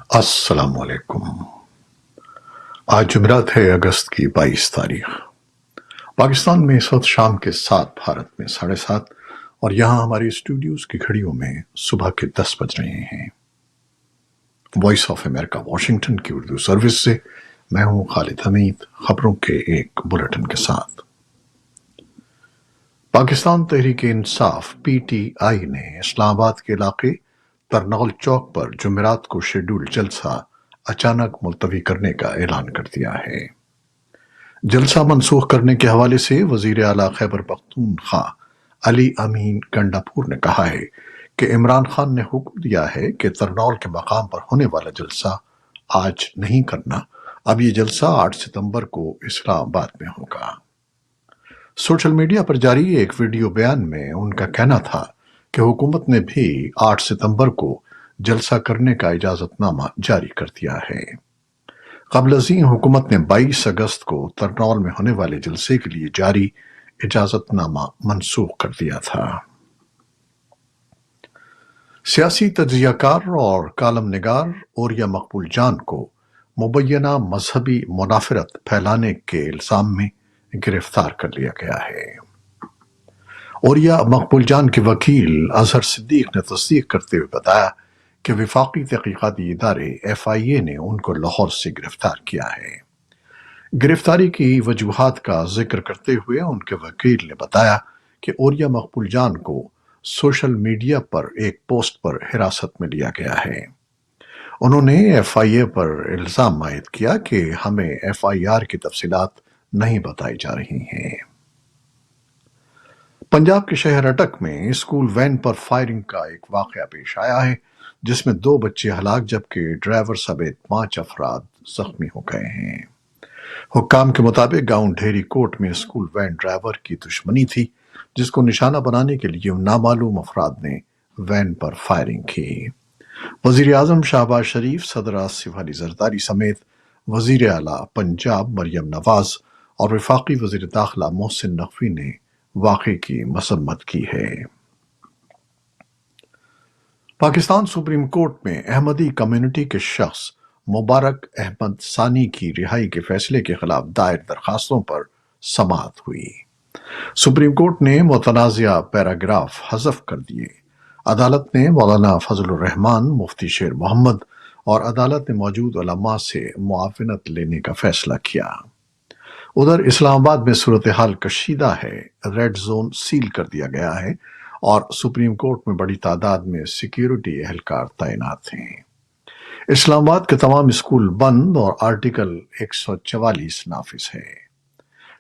السلام علیکم۔ آج جمعرات ہے، اگست کی 22 تاریخ۔ پاکستان میں اس وقت شام کے 7، بھارت میں 7:30، اور یہاں ہماری اسٹوڈیوز کی گھڑیوں میں صبح کے 10 بج رہے ہیں۔ وائس آف امریکہ واشنگٹن کی اردو سروس سے میں ہوں خالد حمید، خبروں کے ایک بلیٹن کے ساتھ۔ Pakistan Tehreek Insaf P T I نے اسلام آباد کے علاقے ترنول چوک پر جمعرات کو شیڈول جلسہ اچانک ملتوی کرنے کا اعلان کر دیا ہے۔ جلسہ منسوخ کرنے کے حوالے سے وزیر اعلیٰ خیبر پختونخوا علی امین گنڈاپور نے کہا ہے کہ عمران خان نے حکم دیا ہے کہ ترنول کے مقام پر ہونے والا جلسہ آج نہیں کرنا، اب یہ جلسہ 8 ستمبر کو اسلام آباد میں ہوگا۔ سوشل میڈیا پر جاری ایک ویڈیو بیان میں ان کا کہنا تھا کہ حکومت نے بھی 8 ستمبر کو جلسہ کرنے کا اجازت نامہ جاری کر دیا ہے۔ قبل ازیں حکومت نے 22 اگست کو ترنول میں ہونے والے جلسے کے لیے جاری اجازت نامہ منسوخ کر دیا تھا۔ سیاسی تجزیہ کار اور کالم نگار اوریا مقبول جان کو مبینہ مذہبی منافرت پھیلانے کے الزام میں گرفتار کر لیا گیا ہے۔ اوریا مقبول جان کے وکیل اظہر صدیق نے تصدیق کرتے ہوئے بتایا کہ وفاقی تحقیقاتی ادارے FIA نے ان کو لاہور سے گرفتار کیا ہے۔ گرفتاری کی وجوہات کا ذکر کرتے ہوئے ان کے وکیل نے بتایا کہ اوریا مقبول جان کو سوشل میڈیا پر ایک پوسٹ پر حراست میں لیا گیا ہے۔ انہوں نے FIA پر الزام عائد کیا کہ ہمیں FIR کی تفصیلات نہیں بتائی جا رہی ہیں۔ پنجاب کے شہر اٹک میں اسکول وین پر فائرنگ کا ایک واقعہ پیش آیا ہے، جس میں 2 بچے ہلاک جبکہ ڈرائیور سمیت 5 افراد زخمی ہو گئے ہیں۔ حکام کے مطابق گاؤں ڈھیری کوٹ میں اسکول وین ڈرائیور کی دشمنی تھی، جس کو نشانہ بنانے کے لیے نامعلوم افراد نے وین پر فائرنگ کی۔ وزیر اعظم شہباز شریف، صدر آصف علی زرداری سمیت وزیر اعلیٰ پنجاب مریم نواز اور وفاقی وزیر داخلہ محسن نقوی نے واقعے کی مذمت کی ہے۔ پاکستان سپریم کورٹ میں احمدی کمیونٹی کے شخص مبارک احمد ثانی کی رہائی کے فیصلے کے خلاف دائر درخواستوں پر سماعت ہوئی۔ سپریم کورٹ نے متنازعہ پیراگراف حذف کر دیے۔ عدالت نے مولانا فضل الرحمان، مفتی شیر محمد اور عدالت میں موجود علماء سے معاونت لینے کا فیصلہ کیا۔ ادھر اسلام آباد میں صورتحال کشیدہ ہے، ریڈ زون سیل کر دیا گیا ہے اور سپریم کورٹ میں بڑی تعداد میں سیکیورٹی اہلکار تعینات ہیں۔ اسلام آباد کے تمام اسکول بند اور آرٹیکل 144 نافذ ہے۔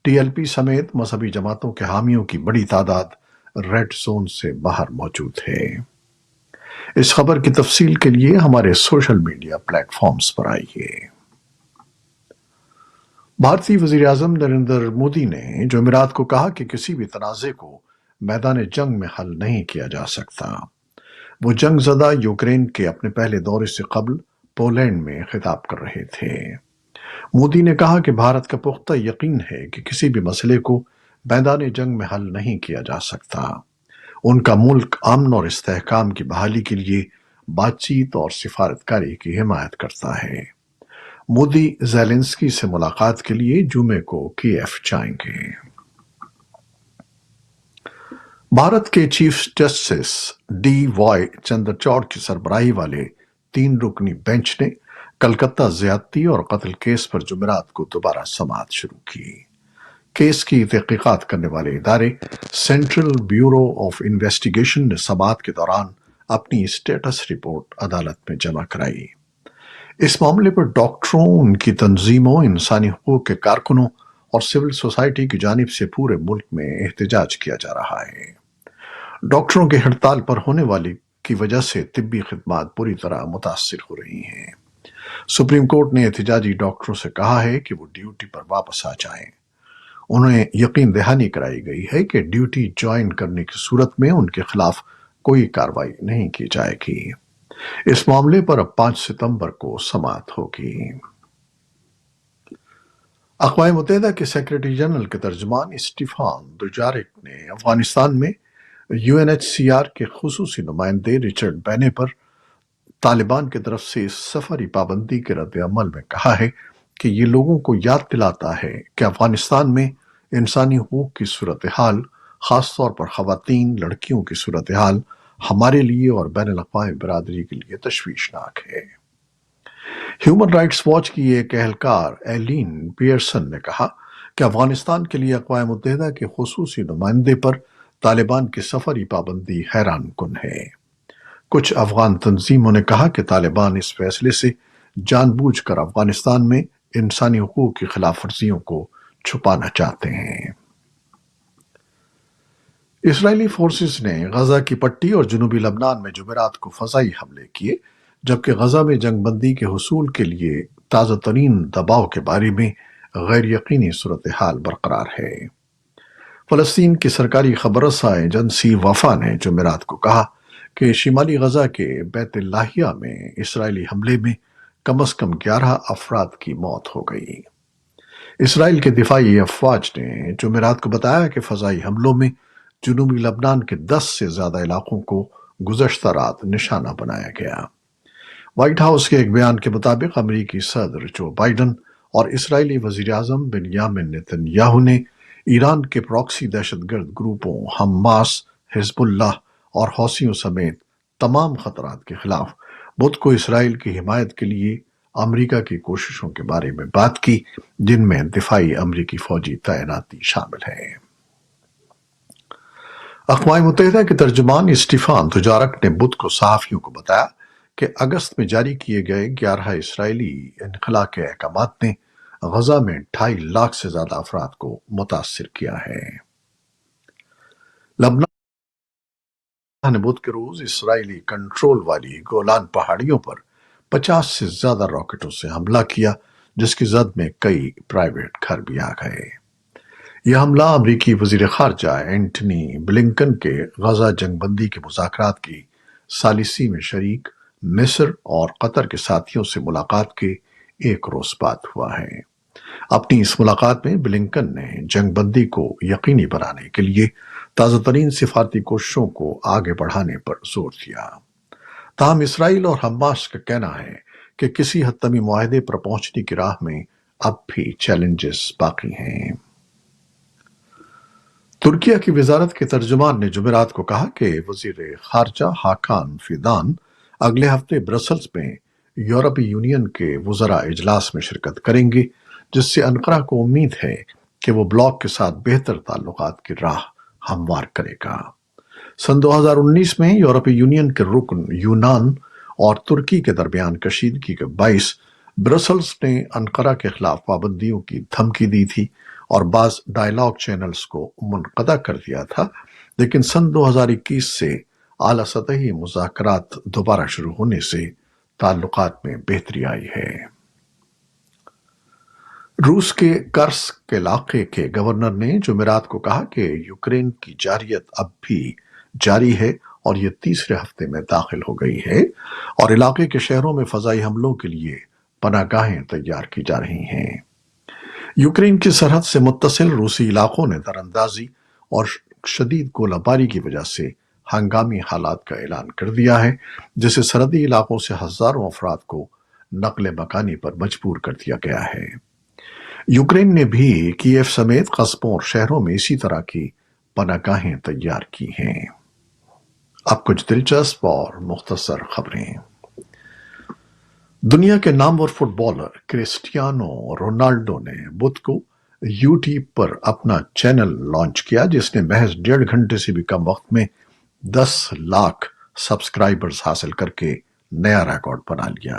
TLP سمیت مذہبی جماعتوں کے حامیوں کی بڑی تعداد ریڈ زون سے باہر موجود ہے۔ اس خبر کی تفصیل کے لیے ہمارے سوشل میڈیا پلیٹ فارمز پر آئیے۔ بھارتی وزیر اعظم نریندر مودی نے جمعرات کو کہا کہ کسی بھی تنازع کو میدان جنگ میں حل نہیں کیا جا سکتا۔ وہ جنگ زدہ یوکرین کے اپنے پہلے دورے سے قبل پولینڈ میں خطاب کر رہے تھے۔ مودی نے کہا کہ بھارت کا پختہ یقین ہے کہ کسی بھی مسئلے کو میدان جنگ میں حل نہیں کیا جا سکتا۔ ان کا ملک امن اور استحکام کی بحالی کے لیے بات چیت اور سفارتکاری کی حمایت کرتا ہے۔ مودی زیلنسکی سے ملاقات کے لیے جمعے کو کیف جائیں گے۔ بھارت کے چیف جسٹس DY چندرچوڑ کی سربراہی والے 3 رکنی بینچ نے کلکتہ زیادتی اور قتل کیس پر جمعرات کو دوبارہ سماعت شروع کی۔ کیس کی تحقیقات کرنے والے ادارے سینٹرل بیورو آف انویسٹیگیشن نے سماعت کے دوران اپنی اسٹیٹس رپورٹ عدالت میں جمع کرائی۔ اس معاملے پر ڈاکٹروں، ان کی تنظیموں، انسانی حقوق کے کارکنوں اور سول سوسائٹی کی جانب سے پورے ملک میں احتجاج کیا جا رہا ہے۔ ڈاکٹروں کی ہڑتال پر ہونے والی کی وجہ سے طبی خدمات بری طرح متاثر ہو رہی ہیں۔ سپریم کورٹ نے احتجاجی ڈاکٹروں سے کہا ہے کہ وہ ڈیوٹی پر واپس آ جائیں۔ انہیں یقین دہانی کرائی گئی ہے کہ ڈیوٹی جوائن کرنے کی صورت میں ان کے خلاف کوئی کارروائی نہیں کی جائے گی۔ اس معاملے پر اب 5 ستمبر کو سماعت ہوگی۔ اقوام متحدہ کے سیکریٹری جنرل کے ترجمان اسٹیفان دوجارک نے افغانستان میں UNHCR کے خصوصی نمائندے رچرڈ بینے پر طالبان کی طرف سے اس سفری پابندی کے رد عمل میں کہا ہے کہ یہ لوگوں کو یاد دلاتا ہے کہ افغانستان میں انسانی حقوق کی صورتحال، خاص طور پر خواتین لڑکیوں کی صورتحال، ہمارے لیے اور بین الاقوامی برادری کے لیے تشویشناک ہے۔ ہیومن رائٹس واچ کی ایک اہلکار ایلین پیئرسن نے کہا کہ افغانستان کے لیے اقوام متحدہ کے خصوصی نمائندے پر طالبان کی سفری پابندی حیران کن ہے۔ کچھ افغان تنظیموں نے کہا کہ طالبان اس فیصلے سے جان بوجھ کر افغانستان میں انسانی حقوق کی خلاف ورزیوں کو چھپانا چاہتے ہیں۔ اسرائیلی فورسز نے غزہ کی پٹی اور جنوبی لبنان میں جمعرات کو فضائی حملے کیے، جبکہ غزہ میں جنگ بندی کے حصول کے لیے تازہ ترین دباؤ کے بارے میں غیر یقینی صورتحال برقرار ہے۔ فلسطین کی سرکاری خبر رساں ایجنسی وفا نے جمعرات کو کہا کہ شمالی غزہ کے بیت لاہیہ میں اسرائیلی حملے میں کم از کم 11 افراد کی موت ہو گئی۔ اسرائیل کے دفاعی افواج نے جمعرات کو بتایا کہ فضائی حملوں میں جنوبی لبنان کے 10 سے زیادہ علاقوں کو گزشتہ رات نشانہ بنایا گیا۔ وائٹ ہاؤس کے ایک بیان کے مطابق امریکی صدر جو بائیڈن اور اسرائیلی وزیر اعظم بنیامن نیتن یاہو نے ایران کے پراکسی دہشت گرد گروپوں حماس، حزب اللہ اور حوثیوں سمیت تمام خطرات کے خلاف بدھ کو اسرائیل کی حمایت کے لیے امریکہ کی کوششوں کے بارے میں بات کی، جن میں دفاعی امریکی فوجی تعیناتی شامل ہے۔ اقوام متحدہ کے ترجمان اسٹیفان دوجارک نے بدھ کو صحافیوں کو بتایا کہ اگست میں جاری کیے گئے 11 اسرائیلی انخلا کے احکامات نے غزہ میں 2.5 لاکھ سے زیادہ افراد کو متاثر کیا ہے۔ لبنان نے بدھ کے روز اسرائیلی کنٹرول والی گولان پہاڑیوں پر 50 سے زیادہ راکٹوں سے حملہ کیا، جس کی زد میں کئی پرائیویٹ گھر بھی آ گئے۔ یہ حملہ امریکی وزیر خارجہ اینٹنی بلنکن کے غزہ جنگ بندی کے مذاکرات کی ثالثی میں شریک مصر اور قطر کے ساتھیوں سے ملاقات کے ایک روز بعد ہوا ہے۔ اپنی اس ملاقات میں بلنکن نے جنگ بندی کو یقینی بنانے کے لیے تازہ ترین سفارتی کوششوں کو آگے بڑھانے پر زور دیا۔ تاہم اسرائیل اور حماس کا کہنا ہے کہ کسی حتمی معاہدے پر پہنچنے کی راہ میں اب بھی چیلنجز باقی ہیں۔ ترکیہ کی وزارت کے ترجمان نے جمعرات کو کہا کہ وزیر خارجہ حاکان فیدان اگلے ہفتے برسلز میں یورپی یونین کے وزراء اجلاس میں شرکت کریں گے، جس سے انقرہ کو امید ہے کہ وہ بلاک کے ساتھ بہتر تعلقات کی راہ ہموار کرے گا۔ سن 2019 میں یورپی یونین کے رکن یونان اور ترکی کے درمیان کشیدگی کے باعث برسلز نے انقرہ کے خلاف پابندیوں کی دھمکی دی تھی اور بعض ڈائیلاگ چینلز کو منقطع کر دیا تھا، لیکن سن 2021 سے اعلیٰ سطحی مذاکرات دوبارہ شروع ہونے سے تعلقات میں بہتری آئی ہے۔ روس کے کرسک علاقے کے گورنر نے جمعرات کو کہا کہ یوکرین کی جارحیت اب بھی جاری ہے اور یہ تیسرے ہفتے میں داخل ہو گئی ہے، اور علاقے کے شہروں میں فضائی حملوں کے لیے پناہ گاہیں تیار کی جا رہی ہیں۔ یوکرین کی سرحد سے متصل روسی علاقوں نے دراندازی اور شدید گولہ باری کی وجہ سے ہنگامی حالات کا اعلان کر دیا ہے، جس سے سرحدی علاقوں سے ہزاروں افراد کو نقل مکانی پر مجبور کر دیا گیا ہے۔ یوکرین نے بھی کیف سمیت قصبوں اور شہروں میں اسی طرح کی پناہ گاہیں تیار کی ہیں۔ اب کچھ دلچسپ اور مختصر خبریں۔ دنیا کے نامور فٹ بالر کرسٹیانو رونالڈو نے بدھ کو یوٹیوب پر اپنا چینل لانچ کیا، جس نے محض 1.5 گھنٹے سے بھی کم وقت میں 10 لاکھ سبسکرائبرز حاصل کر کے نیا ریکارڈ بنا لیا۔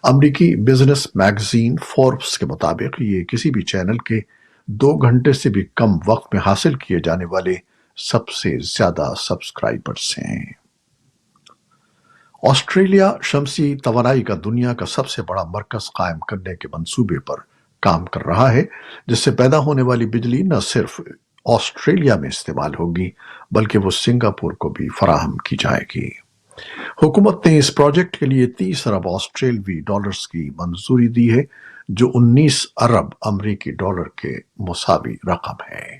امریکی بزنس میگزین فوربس کے مطابق یہ کسی بھی چینل کے 2 گھنٹے سے بھی کم وقت میں حاصل کیے جانے والے سب سے زیادہ سبسکرائبرز ہیں۔ آسٹریلیا شمسی توانائی کا دنیا کا سب سے بڑا مرکز قائم کرنے کے منصوبے پر کام کر رہا ہے، جس سے پیدا ہونے والی بجلی نہ صرف آسٹریلیا میں استعمال ہوگی بلکہ وہ سنگاپور کو بھی فراہم کی جائے گی۔ حکومت نے اس پروجیکٹ کے لیے 30 ارب آسٹریلوی ڈالرز کی منظوری دی ہے، جو 19 ارب امریکی ڈالر کے مساوی رقم ہے۔